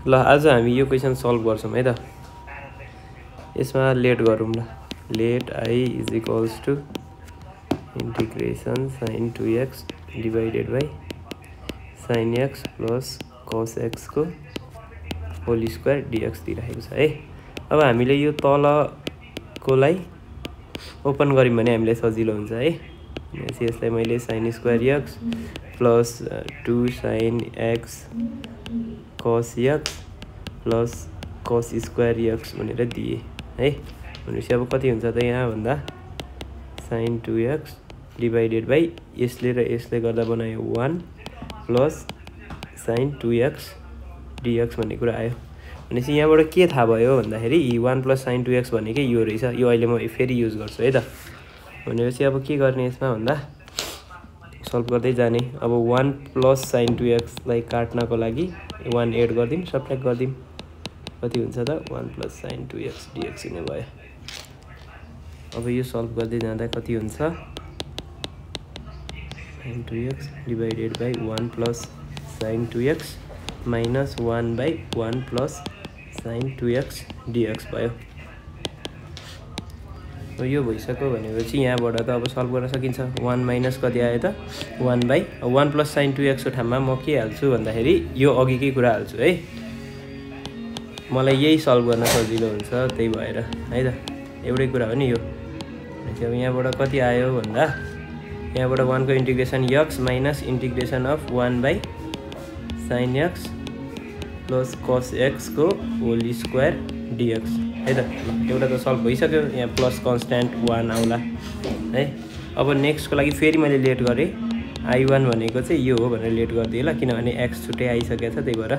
ल आज हामी यो क्वेसन सल्भ गर्छौं है त। यसमा लेट गरौँ ल। Let I is equals to integration sin 2x divided by sin x plus cos x को होल स्क्वायर dx दिइराखेको छ है। अब हामीले यो तलकोलाई ओपन गर्यौं भने हामीलाई सजिलो हुन्छ है। यसलाई मैले sin square x plus 2 sin x cos x plus cos square x भनेर दिए है। भनेपछि अब कति हुन्छ त यहाँ भन्दा sin 2x डिवाइडेड बाई यसले र यसले गर्दा बनायो 1 प्लस sin 2x dx भन्ने कुरा आयो। भनेपछि यहाँबाट के थाहा भयो भन्दाखेरि 1 प्लस sin 2x भनेकै यो रहेछ। यो अहिले म फेरि युज गर्छु है त। भनेपछि अब के गर्ने यसमा भन्दा सल्भ गर्दै जाने। अब 1 प्लस sin 2x लाई काट्नको लागि 1 एड गर्दिम, सबट्र्याक्ट गर्दिम, कति हुन्छ त 1 प्लस sin 2x dx हुने भयो। अब यो सल्भ गर्दै जाँदा कति हुन्छ sin 2x divided by 1 plus sin 2x minus 1 by 1 plus sin 2x dx भयो। यो भइसक्यो भनेपछि यहाँबाट त अब सल्भ गर्न सकिन्छ। 1 माइनस कति आयो त 1 बाई 1 प्लस sin 2x को ठाउँमा म के हाल्छु भन्दाखेरि यो अघिकै कुरा हाल्छु है। मलाई यही सल्भ गर्न सजिलो हुन्छ, त्यही भएर है त। एउटै कुरा हो नि यो। अब यहाँबाट कति आयो भन्दा यहाँबाट 1 को integration x minus integration of 1 by sin x plus cos x को होल स्क्वायर dx है त। एउटा त सल्भ भइसक्यो। यहाँ प्लस कन्स्ट्यान्ट 1 आउला है। अब नेक्स्ट को लागि फेरि मैले लेट गरेँ। I1 भनेको चाहिँ यो हो भनेर लेट गरिदिएँ ल, किनभने x छुट्टै आइसकेको छ, त्यही भएर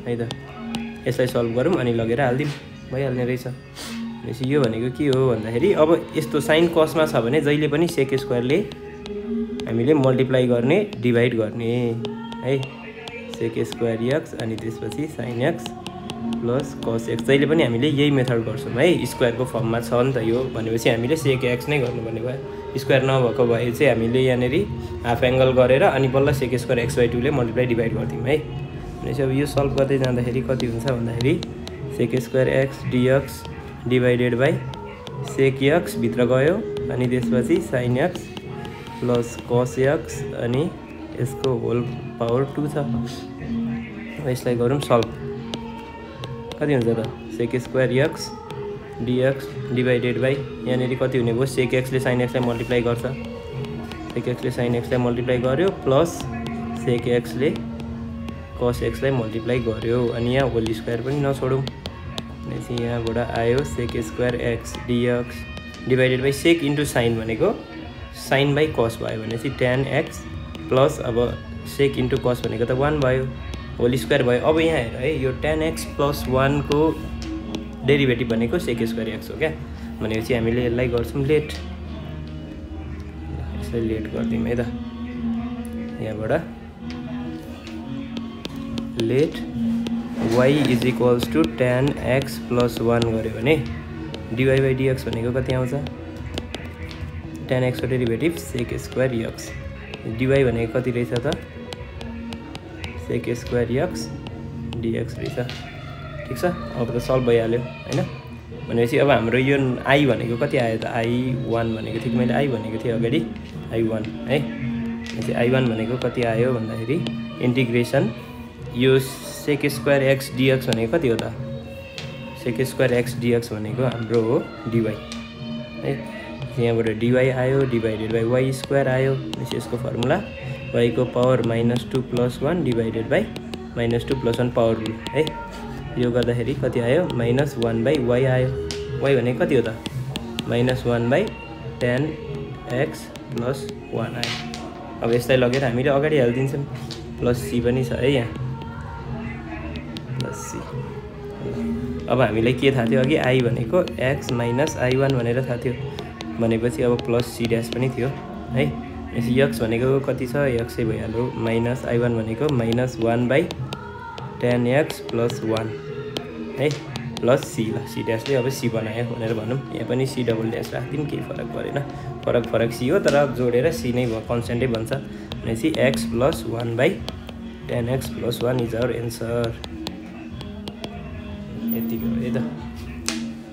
है त। यसलाई सल्भ गरौँ अनि लगेर हाल्दिम, भइहाल्ने रहेछ। भनेपछि यो भनेको के हो भन्दाखेरि अब यस्तो साइन कसमा छ भने जहिले पनि सेक स्क्वायरले हामीले मल्टिप्लाई गर्ने, डिभाइड गर्ने है। सेक स्क्वायर x अनि त्यसपछि sin x plus cos x जहिले पनि हामीले यही मेथड गर्छौं है। स्क्वायरको फर्ममा छ नि त यो, भनेपछि हामीले सेक x नै गर्नुपर्ने भयो। स्क्वायर नभएको भए चाहिँ हामीले यहाँनेरि हाफ एंगल गरेर अनि बल्ल सेक स्क्वायर x/2 ले मल्टिप्लाई डिभाइड गर्दियौं है। भनेपछि अब यो सल्भ गर्दै जाँदाखेरि कति हुन्छ भन्दाखेरि sec square x dx divided by sec x भित्र गयो अनि त्यसपछि sin x plus cos x अनि यसको होल पावर 2 छ। यसलाई गरौँ सल्भ। कति हुन्छ त sec square x dx divided by यहाँनेरि कति हुने भयो सेक x ले sin x लाई मल्टिप्लाई गर्छ, सेक x ले sin x लाई मल्टिप्लाई गर्यो प्लस सेक x ले cos x लाई मल्टिप्लाई गर्यो अनि यहाँ होल स्क्वायर पनि नछोडौँ। भनेपछि यहाँबाट आयो sec square x dx divided by sec into sign भनेको साइन बाई cos भयो भनेपछि tan x प्लस अब सेक इन्टु cos भनेको त 1 भयो, होल स्क्वायर भयो। अब यहाँ हेर है, यो tan x प्लस 1 को डेरिभेटिभ भनेको सेक स्क्वायर x हो क्या। भनेपछि हामीले यसलाई गर्छौं लेट। यसलाई लेट गर्दियौं है त। यहाँबाट let y is equals to tan x plus 1 गर्यो भने dy बाई dx भनेको कति आउँछ tan x को derivative sec square x, dy भनेको कति रहेछ त सेक स्क्वायर x dx रहेछ। ठीक छ, अब त सल्भ भइहाल्यो हैन। भनेपछि अब हाम्रो यो I भनेको कति आयो त I1 भनेको थियो, मैले I भनेको थिएँ अगाडि I1 है। भनेपछि I1 भनेको कति आयो भन्दाखेरि इन्टिग्रेसन यो सेक स्क्वायर x dx भनेको कति हो त सेक स्क्वायर x dx भनेको हाम्रो हो dy है। यहाँबाट dy आयो डिवाइडेड बाई y स्क्वायर आयो। भनेपछि यसको फर्मुला y को power -2 plus 1 divided by -2 plus 1 power rule है। यो गर्दाखेरि कति आयो -1 बाई y आयो। y भनेको कति हो त -1 बाई tan x प्लस 1 आयो। अब यसलाई लगेर हामीले अगाडि हाल्दिन्छौँ। प्लस c पनि छ है यहाँ, प्लस c। अब हामीलाई के थाहा थियो अघि I भनेको x माइनस I1 भनेर थाहा थियो, भनेपछि अब प्लस c ड्यास पनि थियो है। यसो x भनेको कति छ x चाहिँ भइहाल्यो माइनस I1 भनेको -1 बाई tan x प्लस 1 है प्लस c। ल c ड्यासले अब c बनायो भनेर भनौँ। यहाँ पनि c डबल ड्यास राख्दिउँ, केही फरक परेन। फरक c हो तर जोडेर c नै भयो, कन्स्ट्यान्टै बन्छ। भनेपछि x plus 1 by 10x plus 1 is our answer. यतिको है त।